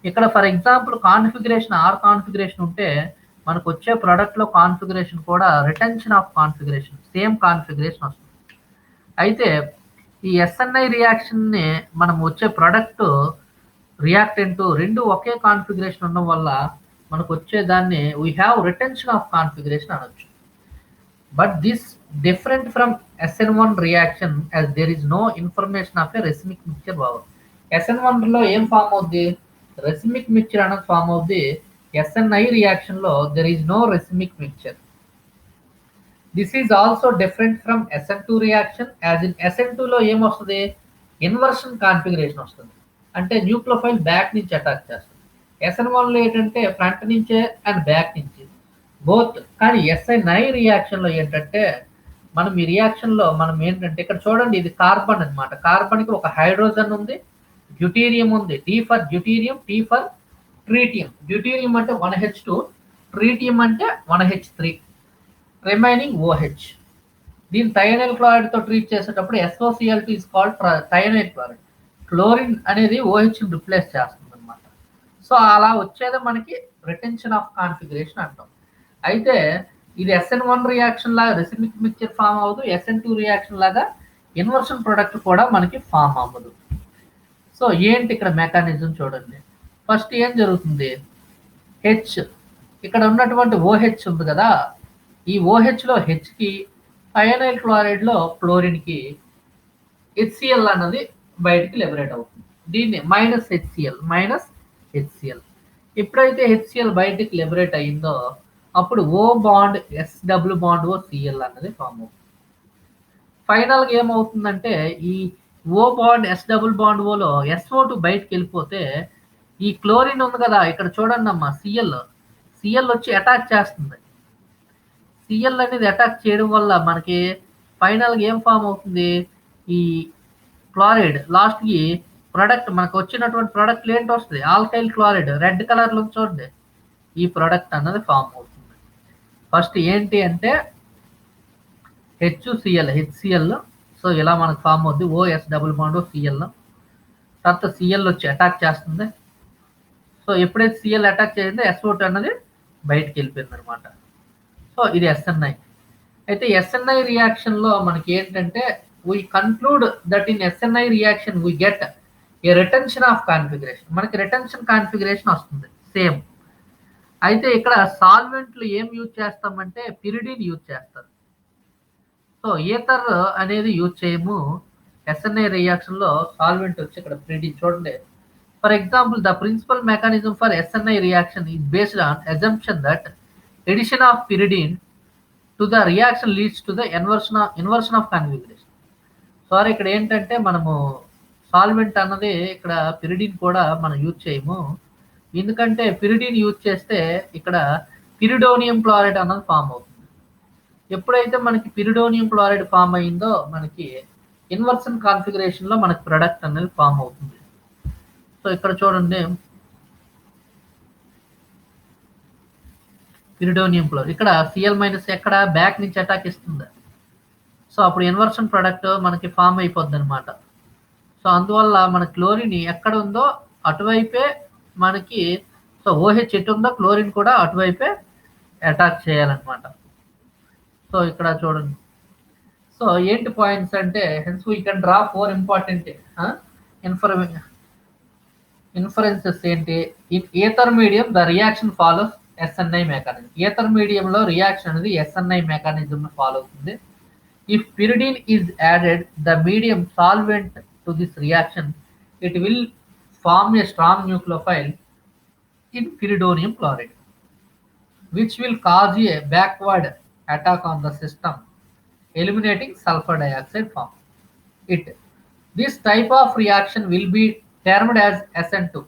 ఇక్కడ ఫర్ ఎగ్జాంపుల్ కాన్ఫిగరేషన్ కాన్ఫిగరేషన్ ఉంటే మనకు వచ్చే ప్రొడక్ట్లో కాన్ఫిగరేషన్ కూడా retention of configuration, same configuration వస్తుంది. అయితే ఈ ఎస్ఎన్ఐ రియాక్షన్ని మనం వచ్చే ప్రొడక్ట్ రియాక్టెంట్ రెండు ఒకే కాన్ఫిగరేషన్ ఉండడం వల్ల మనకు వచ్చే దాన్ని we have retention of configuration అనొచ్చు. But this different from SN1 reaction as there is no information of a racemic mixture power. SN1లో ఏం ఫామ్ అవుద్ది? రెసిమిక్ మిక్చర్ అనేది ఫామ్ అవుద్ది. SNI రియాక్షన్లో there is no racemic mixture. This is also different from SN2 reaction as in SN2లో ఏమొస్తుంది? ఇన్వర్షన్ కాన్ఫిగరేషన్ వస్తుంది, అంటే న్యూక్లియోఫైల్ బ్యాక్ నుంచి అటాక్ చేస్తుంది. SN1లో ఏంటంటే ఫ్రంట్ నుంచే అండ్ బ్యాక్ నుంచి బోత్. కానీ SNI రియాక్షన్లో ఏంటంటే మనం ఈ రియాక్షన్లో మనం ఏంటంటే ఇక్కడ చూడండి, ఇది కార్బన్ అనమాట. కార్బన్కి ఒక హైడ్రోజన్ ఉంది, డ్యూటీరియం ఉంది. D for deuterium, T for tritium. Deuterium అంటే 1H2, ట్రీటియం అంటే 1H3, రిమైనింగ్ OH. దీని థైనైల్ క్లోరైడ్తో ట్రీట్ చేసేటప్పుడు SOCl2 is called thionyl chloride. Chlorine అనేది OHని రిప్లేస్ చేస్తుంది అనమాట. సో అలా వచ్చేది మనకి రిటెన్షన్ ఆఫ్ కాన్ఫిగరేషన్ అంటాం. అయితే ఇది SN1 రియాక్షన్ లాగా రెసిమిక్ మిక్చర్ ఫామ్ అవ్వదు, SN2 రియాక్షన్ లాగా ఇన్వర్షన్ ప్రొడక్ట్ కూడా మనకి ఫామ్ అవ్వదు. సో ఏంటి ఇక్కడ మెకానిజం చూడండి. ఫస్ట్ ఏం జరుగుతుంది? H, ఇక్కడ ఉన్నటువంటి OH ఉంది కదా, ఈ OHలో Hకి థైనైల్ క్లోరైడ్లో క్లోరిన్కి HCl అన్నది బయటికి లిబరేట్ అవుతుంది. దీన్ని -HCl. ఎప్పుడైతే HCl బయటికి లిబరేట్ అయిందో అప్పుడు O bond S double bond O Cl అన్నది ఫామ్ అవుతుంది. ఫైనల్గా ఏమవుతుందంటే ఈ O bond S double bond ఓలో SO2 బయటికి వెళ్ళిపోతే ఈ క్లోరిన్ ఉంది కదా, ఇక్కడ చూడండి అమ్మా, Cl వచ్చి అటాక్ చేస్తుంది. Cl అనేది అటాక్ చేయడం వల్ల మనకి ఫైనల్గా ఏం ఫామ్ అవుతుంది? ఈ క్లోరైడ్ లాస్ట్కి ప్రొడక్ట్ మనకు వచ్చినటువంటి ప్రొడక్ట్ ఏంటి వస్తుంది? ఆల్కైల్ క్లోరైడ్, రెడ్ కలర్లో చూడండి, ఈ ప్రొడక్ట్ అన్నది ఫామ్ అవుతుంది. ఫస్ట్ ఏంటి అంటే HCl. సో ఇలా మనకు ఫామ్ అవుద్ది OS డబుల్ బాండ్ Cl. తర్వాత Cl వచ్చి అటాక్ చేస్తుంది. సో ఎప్పుడైతే Cl అటాక్ చేసిందో SO2 అన్నది బయటికి వెళ్ళిపోయింది అనమాట. సో ఇది SNI. అయితే SNI రియాక్షన్లో మనకి ఏంటంటే we conclude that in SNI reaction we get a retention of configuration. మనకి రిటెన్షన్ కాన్ఫిగరేషన్ వస్తుంది సేమ్. అయితే ఇక్కడ సాల్వెంట్లు ఏం యూజ్ చేస్తామంటే పిరిడిన్ యూజ్ చేస్తారు. సో ఈథర్ అనేది యూజ్ చేయము. SNI రియాక్షన్లో సాల్వెంట్ వచ్చి ఇక్కడ పిరిడిన్ చూడండి. For example the principal mechanism for SNI reaction is based on assumption that addition of pyridine to the reaction leads to the inversion of configuration. Sorry, ఇక్కడ ఏంటంటే మనము సాల్వెంట్ అన్నది ఇక్కడ పిరిడిన్ కూడా మనం యూజ్ చేయము. ఎందుకంటే పిరిడిన్ యూజ్ చేస్తే ఇక్కడ పిరిడోనియం క్లోరైడ్ అన్నది ఫామ్ అవుతుంది. ఎప్పుడైతే మనకి పిరిడోనియం క్లోరైడ్ ఫామ్ అయిందో మనకి ఇన్వర్షన్ కాన్ఫిగరేషన్లో మనకి ప్రొడక్ట్ అనేది ఫామ్ అవుతుంది. సో ఇక్కడ చూడండి, పిరిడోనియం క్లోరైడ్ ఇక్కడ సిఎల్ మైనస్ ఎక్కడ బ్యాక్ నుంచి అటాక్ ఇస్తుంది. సో అప్పుడు ఇన్వర్షన్ ప్రొడక్ట్ మనకి ఫామ్ అయిపోద్ది అనమాట. సో అందువల్ల మన క్లోరిన్ ఎక్కడ ఉందో అటువైపే మనకి, సో ఓహెచ్ ఎటు ఉందో క్లోరిన్ కూడా అటువైపే అటాక్ చేయాలన్నమాట. సో ఇక్కడ చూడండి, సో ఏంటి పాయింట్స్ అంటే hence we can draw 4 important inferences ఏంటి. In ether medium the reaction follows SNI mechanism. Ether మీడియంలో రియాక్షన్ అనేది ఎస్ఎన్ఐ మెకానిజం ఫాలో అవుతుంది. If pyridine is added, the medium solvent to this reaction, it will form a strong nucleophile in pyridonium chloride, which will cause a backward attack on the system, eliminating sulfur dioxide form. This type of reaction will be termed as SN2.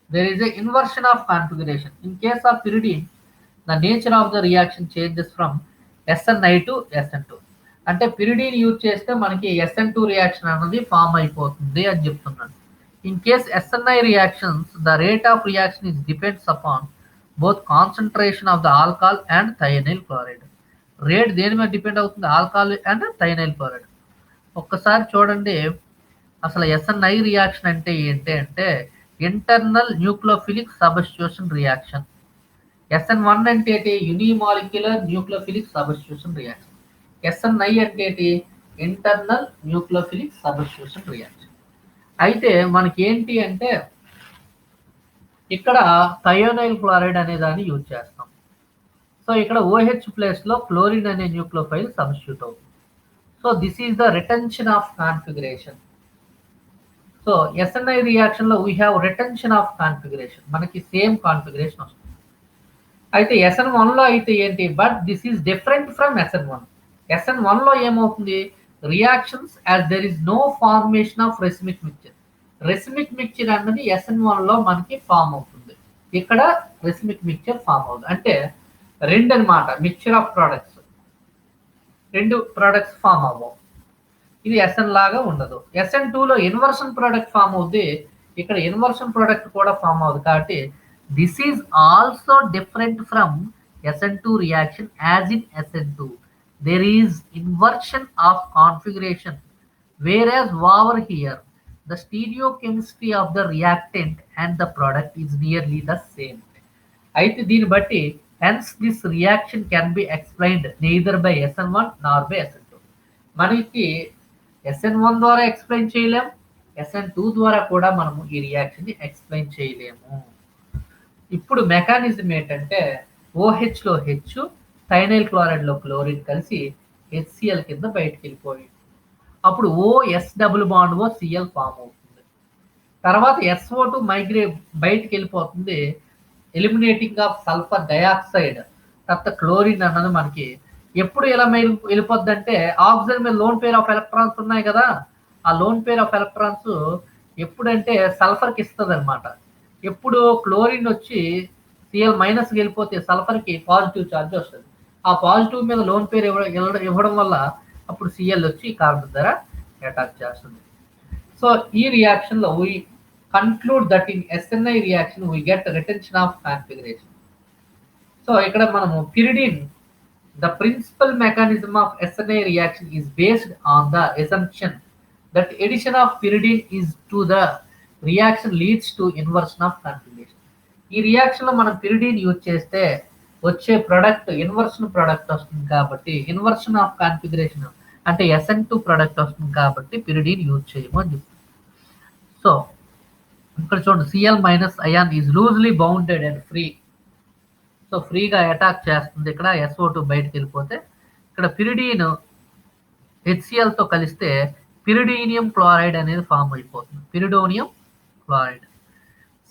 There is an inversion of configuration. In case of pyridine, the nature of the reaction changes from SNI to SN2. అంటే పిరిడిన్ యూజ్ చేస్తే మనకి SN2 రియాక్షన్ అనేది ఫామ్ అయిపోతుంది అని చెప్తున్నాను. In case SNI reactions, the rate of reaction is depends upon both concentration of the alcohol and thionyl chloride. Rate దేని మీద డిపెండ్ అవుతుంది? Alcohol and thionyl chloride. ఒక్కసారి చూడండి, అసలు SNI రియాక్షన్ అంటే ఏంటి అంటే internal nucleophilic substitution reaction. SN1 అంటే ఏంటి? Unimolecular nucleophilic substitution reaction. SNI అంటే ఏంటి? Internal nucleophilic substitution reaction. అయితే మనకి ఏంటి అంటే ఇక్కడ థయోనైల్ క్లోరైడ్ అనే దాన్ని యూజ్ చేస్తాం. సో ఇక్కడ OH ప్లేస్లో క్లోరిన్ అనే న్యూక్లియోఫైల్ సబ్స్టిట్యూట్ అవుతుంది. So this is the retention of configuration. So SNI రియాక్షన్లో we have retention of configuration, మనకి సేమ్ కాన్ఫిగరేషన్ వస్తుంది. అయితే SN1లో అయితే ఏంటి? But this is different from SN1. SN1లో ఏమవుతుంది? Reactions as there is no formation of racemic mixture. Racemic mixture అన్నది SN1లో మనకి ఫామ్ అవుతుంది. ఇక్కడ రెసిమిక్ మిక్చర్ ఫామ్ అవుతుంది. అంటే రెండు అనమాట, మిక్చర్ ఆఫ్ ప్రోడక్ట్స్, రెండు ప్రోడక్ట్స్ ఫామ్ అవ్వవు. ఇది SN లాగా ఉండదు. SN2లో ఇన్వర్షన్ ప్రోడక్ట్ ఫామ్ అవుతుంది, ఇక్కడ ఇన్వర్షన్ ప్రోడక్ట్ కూడా ఫామ్ అవుతుంది. కాబట్టి this is also different from SN2 reaction as in SN2. There is inversion of configuration, whereas over here the stereochemistry of the reactant and the product is nearly the same. అయితే దీన్ని బట్టి hence this reaction can be explained neither by SN1 nor by SN2. మనకి SN1 ద్వారా ఎక్స్ప్లెయిన్ చేయలేం, SN2 ద్వారా కూడా మనము ఈ రియాక్షన్ ని ఎక్స్ప్లెయిన్ చేయలేము. ఇప్పుడు మెకానిజం ఏంటంటే OHలో H, థైనైల్ క్లోరైడ్లో క్లోరిన్ కలిసి HCl కింద బయటకు వెళ్ళిపోయి అప్పుడు OS double bond OCl form అవుతుంది. తర్వాత SO2 మైగ్రేట్ బయటకు వెళ్ళిపోతుంది, ఎలిమినేటింగ్ ఆఫ్ సల్ఫర్ డయాక్సైడ్. తర్వాత క్లోరిన్ అన్నది మనకి ఎప్పుడు ఎలా వెళ్ళిపోద్ది అంటే ఆక్సిజన్ మీద లోన్ పేర్ ఆఫ్ ఎలక్ట్రాన్స్ ఉన్నాయి కదా, ఆ లోన్ పేర్ ఆఫ్ ఎలక్ట్రాన్స్ ఎప్పుడంటే సల్ఫర్కి ఇస్తుంది అనమాట. ఎప్పుడు క్లోరిన్ వచ్చి Cl మైనస్కి వెళ్ళిపోతే సల్ఫర్కి పాజిటివ్ ఛార్జ్ వస్తుంది. ఆ పాజిటివ్ మీద లోన్ పేరు ఇవ్వడం వల్ల అప్పుడు Cl వచ్చి కార్బన్ ద్వారా అటాక్ చేస్తుంది. సో ఈ రియాక్షన్లో we conclude that in SNI reaction we get retention of configuration. So ఇక్కడ మనము pyridine, the principal mechanism of SNI reaction is based on the assumption that addition of pyridine is to the reaction leads to inversion of configuration. ఈ రియాక్షన్లో మనం పిరిడిన్ యూజ్ చేస్తే వచ్చే ప్రొడక్ట్ ఇన్వర్షన్ ప్రొడక్ట్ వస్తుంది. కాబట్టి ఇన్వర్షన్ ఆఫ్ కాన్ఫిగరేషన్ అంటే SN2 ప్రొడక్ట్ వస్తుంది కాబట్టి పిరిడిన్ యూజ్ చేయము అని చెప్తుంది. సో ఇక్కడ చూడండి, Cl minus ion is loosely bounded and free. So ఫ్రీగా అటాక్ చేస్తుంది. ఇక్కడ SO2 బయటకు వెళ్ళిపోతే ఇక్కడ పిరిడిన్ HClతో కలిస్తే పిరిడీనియం క్లోరైడ్ అనేది ఫామ్ అయిపోతుంది, పిరిడోనియం క్లోరైడ్.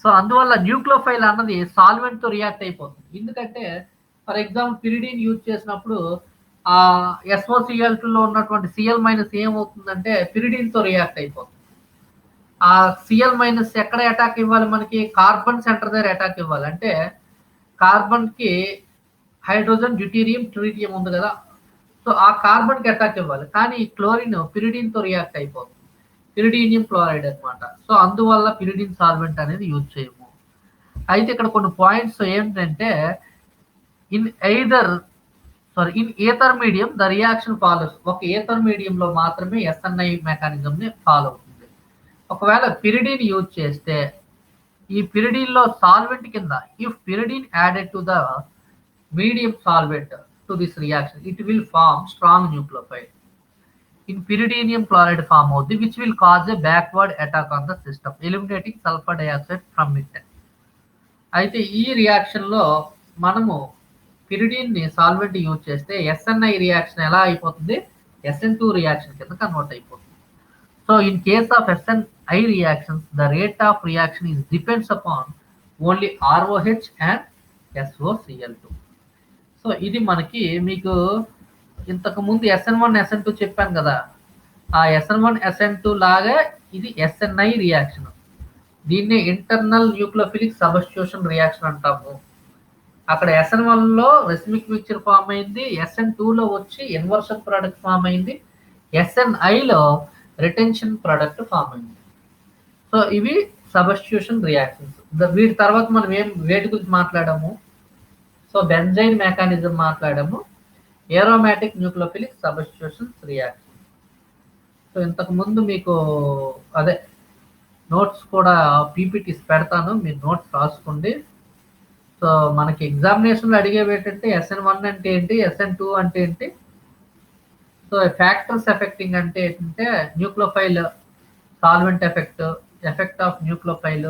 సో అందువల్ల న్యూక్లియోఫైల్ అన్నది సాల్వెంట్తో రియాక్ట్ అయిపోతుంది. ఎందుకంటే ఫర్ ఎగ్జాంపుల్ పిరిడిన్ యూజ్ చేసినప్పుడు ఆ SOCl2లో ఉన్నటువంటి Cl మైనస్ ఏమవుతుందంటే పిరిడిన్‌తో రియాక్ట్ అయిపోతుంది. ఆ Cl- ఎక్కడ అటాక్ ఇవ్వాలి మనకి? కార్బన్ సెంటర్ దగ్గర అటాక్ ఇవ్వాలి. అంటే కార్బన్‌కి హైడ్రోజన్, డ్యూటీరియం, ట్రిటియం ఉంది గదా! సో, ఆ కార్బన్‌కి అటాక్ ఇవ్వాలి. కానీ ఈ క్లోరిన్ పిరిడిన్‌తో రియాక్ట్ అయిపోతుంది. పిరిడీనియం క్లోరైడ్ అన్నమాట. సో, అందువల్ల పిరిడిన్ సాల్వెంట్ అనేది యూజ్ చేయము. అయితే ఇక్కడ కొన్ని పాయింట్స్ ఏంటంటే in either in ether medium the reaction follows. ఒక ఈథర్ మీడియంలో మాత్రమే ఎస్ఎన్ఐ మెకానిజంని ఫాలో అవుతుంది. ఒకవేళ పిరిడిన్ యూజ్ చేస్తే ఈ పిరిడిన్‌లో సాల్వెంట్ కింద if pyridine added to the medium solvent to this reaction it will form strong nucleophile. In pyridinium chloride form అవుద్ది which will cause a backward attack on the system eliminating sulphur dioxide from it. అయితే ఈ రియాక్షన్‌లో మనము పిరిడిన్‌ని సాల్వెంట్ యూజ్ చేస్తే ఎస్ఎన్ఐ రియాక్షన్ ఎలా అయిపోతుంది? SN2 రియాక్షన్ కింద కన్వర్ట్ అయిపోతుంది. So in case of SNI reactions the rate of reaction is depends upon only ROH and SOCl2. So ఇది మనకి మీకు ఇంతకు ముందు SN1, SN2 చెప్పాను కదా! ఆ SN1, SN2 లాగా ఇది SNI రియాక్షన్. దీన్నే ఇంటర్నల్ న్యూక్లియోఫిలిక్ సబ్స్టిట్యూషన్ రియాక్షన్ అంటాము. అక్కడ SN1లో రెసిమిక్ మిక్చర్ ఫామ్ అయింది. SN2లో వచ్చి ఇన్వర్షన్ ప్రోడక్ట్ ఫామ్ అయింది. SNIలో రిటెన్షన్ ప్రోడక్ట్ ఫామ్ అయింది. సో ఇవి సబ్స్టిట్యూషన్ రియాక్షన్స్. వీటి తర్వాత మనం వేటి గురించి మాట్లాడాము? సో బెంజైన్ మెకానిజం మాట్లాడాము. Aromatic nucleophilic substitutions reaction. So ఇంతకు ముందు మీకు అదే నోట్స్ కూడా పీపీటీస్ పెడతాను. మీరు నోట్స్ రాసుకోండి. సో మనకి ఎగ్జామినేషన్లో అడిగేవి ఏంటంటే SN1 అంటే ఏంటి, SN2 అంటే ఏంటి, సో ఫ్యాక్టర్స్ ఎఫెక్టింగ్ అంటే ఏంటంటే nucleophile solvent effect, effect of nucleophile,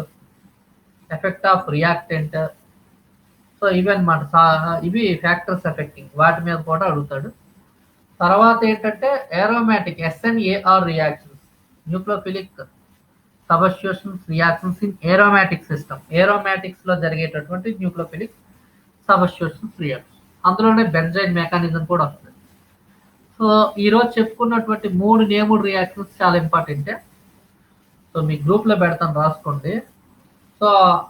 effect of reactant. So ఇవి అనమాట. ఇవి ఫ్యాక్టర్స్ ఎఫెక్టింగ్, వాటి మీద కూడా అడుగుతాడు. తర్వాత ఏంటంటే aromatic SNAR reactions, nucleophilic substitutions reactions in aromatic system. ఏరోమాటిక్స్లో జరిగేటటువంటి న్యూక్లియోఫిలిక్ సబ్స్టిట్యూషన్స్ రియాక్షన్స్. అందులోనే బెంజైన్ మెకానిజం కూడా వస్తుంది. సో ఈరోజు చెప్పుకున్నటువంటి 3 నేమ్డ్ రియాక్షన్స్ చాలా ఇంపార్టెంటే. సో మీ గ్రూప్లో పెడతాను, రాసుకోండి. సో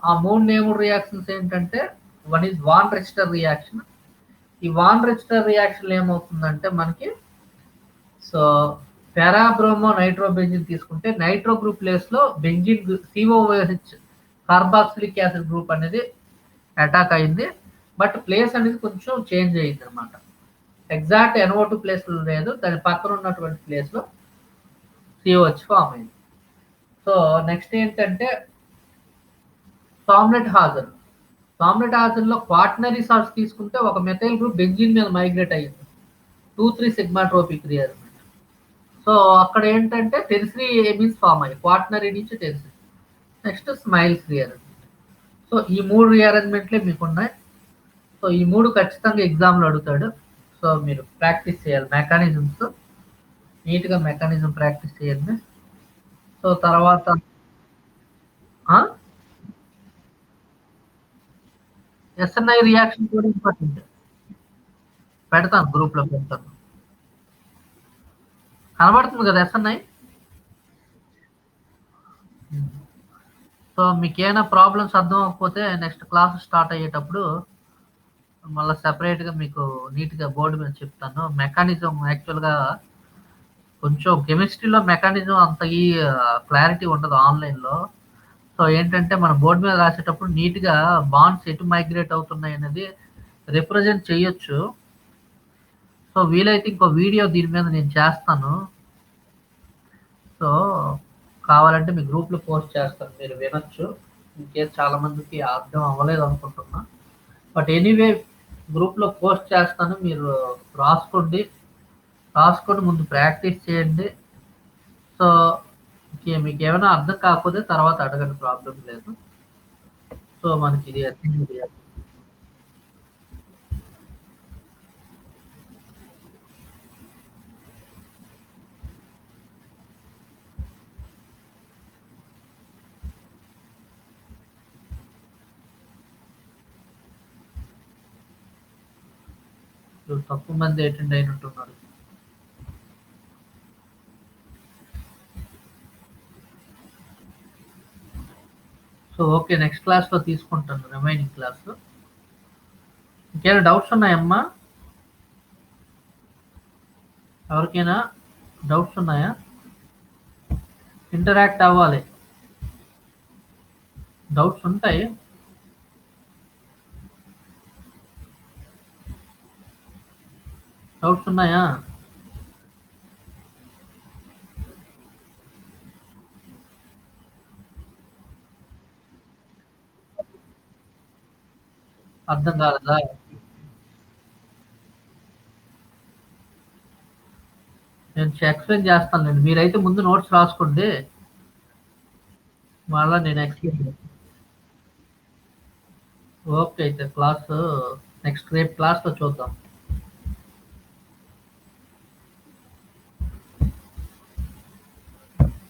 ఆ 3 నేమ్డ్ రియాక్షన్స్ ఏంటంటే వన్ ఈజ్ వాన్ రిచ్టర్ రియాక్షన్. ఈ వాన్ రిచ్టర్ రియాక్షన్ ఏమవుతుందంటే మనకి సో పారాబ్రోమో నైట్రో బెంజిన్ తీసుకుంటే నైట్రో గ్రూప్ ప్లేస్లో benzene COOH carboxylic acid group అనేది అటాక్ అయింది. బట్ ప్లేస్ అనేది కొంచెం చేంజ్ అయింది అనమాట. ఎగ్జాక్ట్ NO2 ప్లేస్లో లేదు, దాని పక్కన ఉన్నటువంటి ప్లేస్లో COH ఫామ్ అయింది. సో నెక్స్ట్ ఏంటంటే సామ్లెట్ హాజన్. సామ్లెట్ హాజన్లో క్వాటనరీ సాల్ట్స్ తీసుకుంటే ఒక మెథైల్ గ్రూప్ బెంజిన్ మీద మైగ్రేట్ అయ్యింది. 2,3 సిగ్మాట్రోపిక్ రియాక్షన్. సో అక్కడ ఏంటంటే టెరిసరీ మీన్స్ ఫామ్ అయ్యి క్వాటనరీ నుంచి tertiary. Next smiles rearrangement. So ఈ 3 రీఅరేంజ్మెంట్లే మీకు ఉన్నాయి. సో ఈ 3 ఖచ్చితంగా ఎగ్జామ్లో అడుగుతాడు. సో మీరు ప్రాక్టీస్ చేయాలి మెకానిజమ్స్, నీట్గా మెకానిజం ప్రాక్టీస్ చేయండి. సో తర్వాత SNI రియాక్షన్ కూడా ఇంపార్టెంట్. పెడతాను, గ్రూప్లో పెడతాను. కనబడుతుంది కదా SNI? సో మీకు ఏమైనా ప్రాబ్లమ్స్ అర్థం అవ్వకపోతే నెక్స్ట్ క్లాస్ స్టార్ట్ అయ్యేటప్పుడు మళ్ళీ సెపరేట్గా మీకు నీట్గా బోర్డు మీద చెప్తాను. మెకానిజం యాక్చువల్గా కొంచెం కెమిస్ట్రీలో మెకానిజం అంత ఈ క్లారిటీ ఉండదు ఆన్లైన్లో. సో ఏంటంటే మన బోర్డు మీద రాసేటప్పుడు నీట్గా బాండ్స్ ఎటు మైగ్రేట్ అవుతున్నాయి అనేది రిప్రజెంట్ చేయొచ్చు. సో వీలైతే ఇంకో వీడియో దీని మీద నేను చేస్తాను. సో కావాలంటే మీ గ్రూప్లో పోస్ట్ చేస్తాను, మీరు వినొచ్చు. ఇంకేస్ చాలా మందికి అర్థం అవ్వలేదు అనుకుంటున్నా. బట్ ఎనీవే గ్రూప్లో పోస్ట్ చేస్తాను, మీరు రాసుకోండి. రాసుకొని ముందు ప్రాక్టీస్ చేయండి. సో మీకు ఏమైనా అర్థం కాకపోతే తర్వాత అడగండి, ప్రాబ్లం లేదు. సో మనకి ఇది తక్కువ మంది అటెండ్ అయినట్టున్నారు. సో ఓకే, నెక్స్ట్ క్లాస్లో తీసుకుంటాను రిమైనింగ్ క్లాస్. ఇంకేమైనా డౌట్స్ ఉన్నాయమ్మా? ఎవరికైనా డౌట్స్ ఉన్నాయా? ఇంటరాక్ట్ అవ్వాలి. డౌట్స్ ఉంటాయి. డౌట్స్ ఉన్నాయా? అర్థం కాలేదా? నేను ఎక్స్ప్లెయిన్ చేస్తానులేండి. మీరైతే ముందు నోట్స్ రాసుకోండి. మళ్ళా నేను ఎక్స్ప్లెయిన్ చేస్తాను. ఓకే, అయితే క్లాస్ నెక్స్ట్ రేపు క్లాస్లో చూద్దాం.